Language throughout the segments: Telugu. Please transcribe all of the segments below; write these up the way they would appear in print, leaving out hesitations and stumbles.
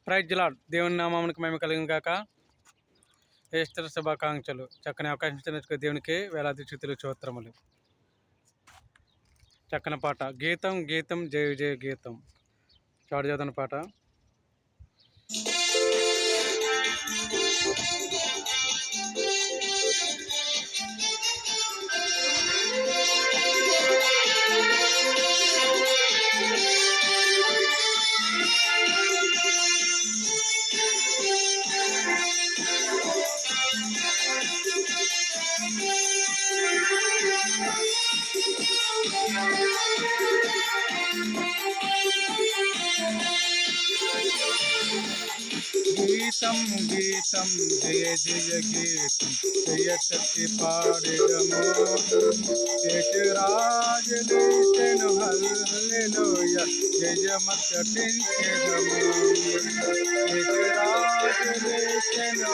Praise lord. దేవుని నామానికి మహిమ కలుగును గాక. ఈస్టర్ శుభాకాంక్షలు. చక్కని అవకాశం ఇచ్చినందుకు దేవునికి వేలాది స్తుతులు స్తోత్రములు. చక్కని పాట గీతం గీతం జయ జయ గీతం చాడు చదవని పాట. గీతం గీతం జయ జయ గీతం జయశక్తి పాడెదము. రాజును హల్లెలూయ జయమర్చించెదము. రాజును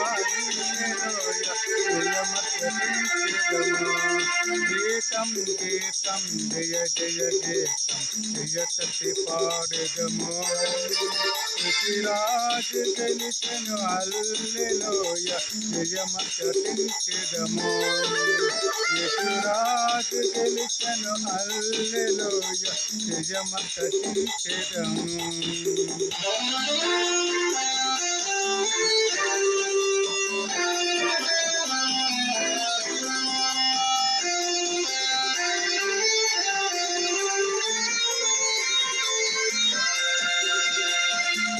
హల్లెలూయ జయమర్చించెదము. గీతం గీతం జయ జయ గీతం జయశక్తి పాడెదము. రాజు గెలిచెను హల్లెలూయ జయమర్చించెదము. రాజు గెలిచెను హల్లెలూయ జయమర్చించెదము.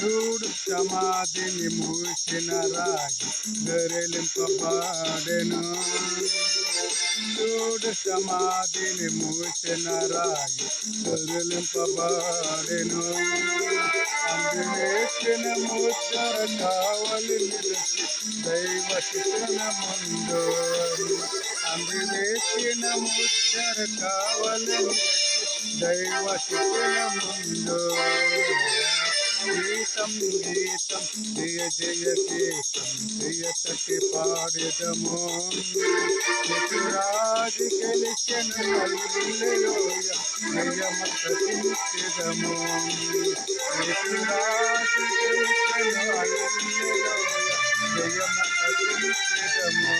చూడు సమాధిని మూసిన రాజు గొర్రెలింపబడెను. చూడు సమాధిని మూసిన రాజు గొర్రెలింపబడెను. అందులేసిన ముద్దర కావలి నిలిచి దైవ శిక్షణ ముందు. అందులేసిన ముద్దర కావలి నిలిచి దైవ శిక్షణ ముందు. గీతం గీతం జయ జయ గీతం జయశక్తి పాడెదము. రాజు గెలిచెను హల్లెలూయ జయమర్చించెదము. రాజు గెలిచెను హల్లెలూయ జయమర్చించెదము.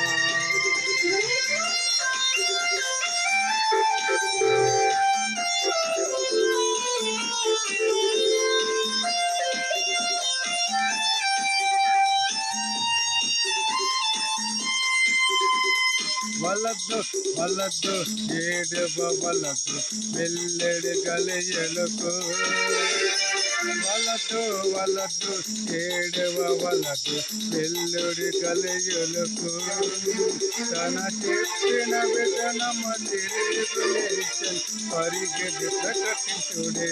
వలదు వలదు ఏడవ వలదు వెల్లెడి గలయలకు. వలదు వలదు ఏడవ వలదు వెల్లుడి గలయలకు. తన చెప్పిన విధానము తిరిగిలేషన్ పరిగెడి ప్రకటించుడే.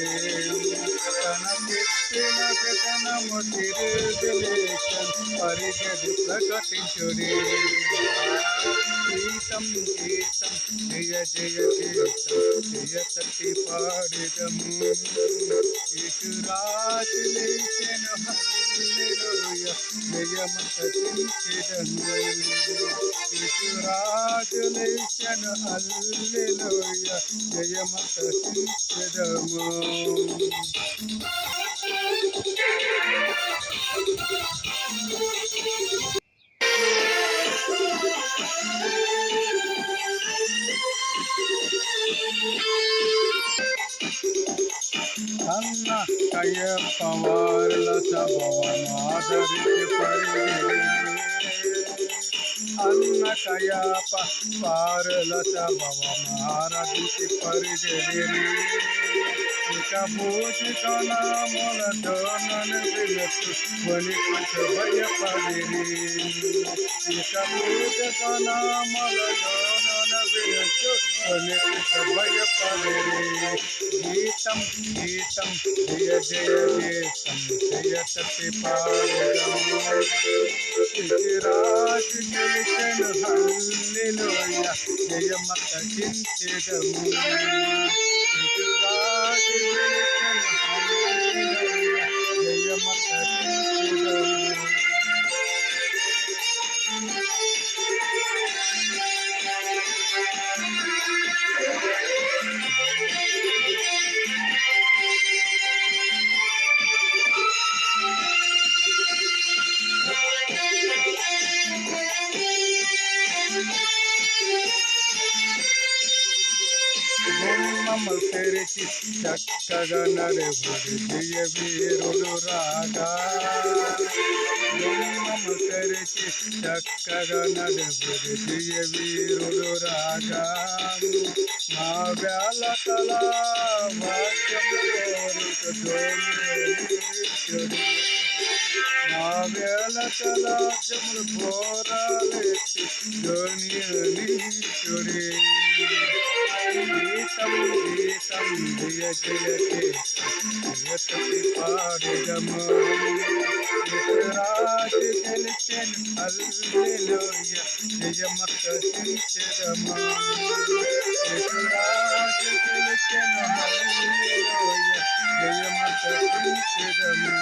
తన చెప్పిన విధానము తిరిగిలేషన్ పరిగెడి ప్రకటించుడే. గీతం గీతం జయ జయ గీతం జయశక్తి పాడెదము. రాజు లేచెను హల్లెలూయ జయమర్చించెదము. రాజు లేచెను హల్లెలూయ జయమర్చించెదము. అన్న కయ్యప్ప వారుల సభవమాదరికి పరిగిరి. అన్న కయ్యప్ప వారుల సభవమారదికి పరిగిరి. ఇక భూజిక నామలతో నన్ను విలుచు వణికుచు భయపడిరి. ఇక భూజిక నామలతో నన్ను విలుచు వణికుచు భయపడిరి. గీతం గీతం జయ జయ గీతం జయశక్తి పాడెదము. రాజు గెలిచెను హల్లెలూయ జయమర్చించెదము. రాజు గెలిచెను హల్లెలూయ జయమర్చించెదము. తెరిచి చక్కగా నడువుడి జయ వీరుడు రాగా గుమ్మము తెరిచి చక్కగా నడువుడి జయ వీరుడు రాగా మా వేళ తల వాక్యము కోరుకు మా వేళ తలాజములు పోరాలెత్తి ధ్వనియుడి గీతం గీతం జయ జయ జయతి పాడెదము రాజు గెలిచెను హల్లెలూయ జయమర్చించెదము రాజు గెలిచెను హల్లెలూయ జయమర్చించెదము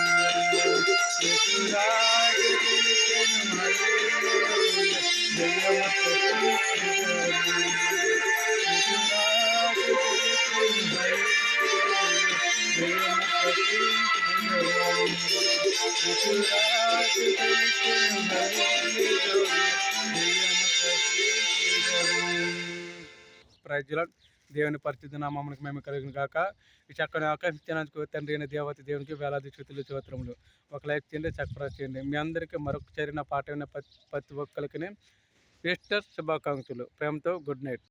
రాజు గెలిచెను హల్లెలూయ జయమర్చించెదము ప్రజల దేవుని పరిస్థితి నామమునకు మేము కలిగిన కాక ఈ చక్కని అవకాశం ఇచ్చినందుకు తండ్రి అయిన దేవత దేవునికి వేలాది స్తుతులు స్తోత్రములు. ఒక లైక్ చేయండి, సబ్స్క్రైబ్ చేయండి. మీ అందరికీ మరొక చేరిన పాట ప్రతి ఒక్కరికి ఈస్టర్ శుభాకాంక్షలు. ప్రేమతో గుడ్ నైట్.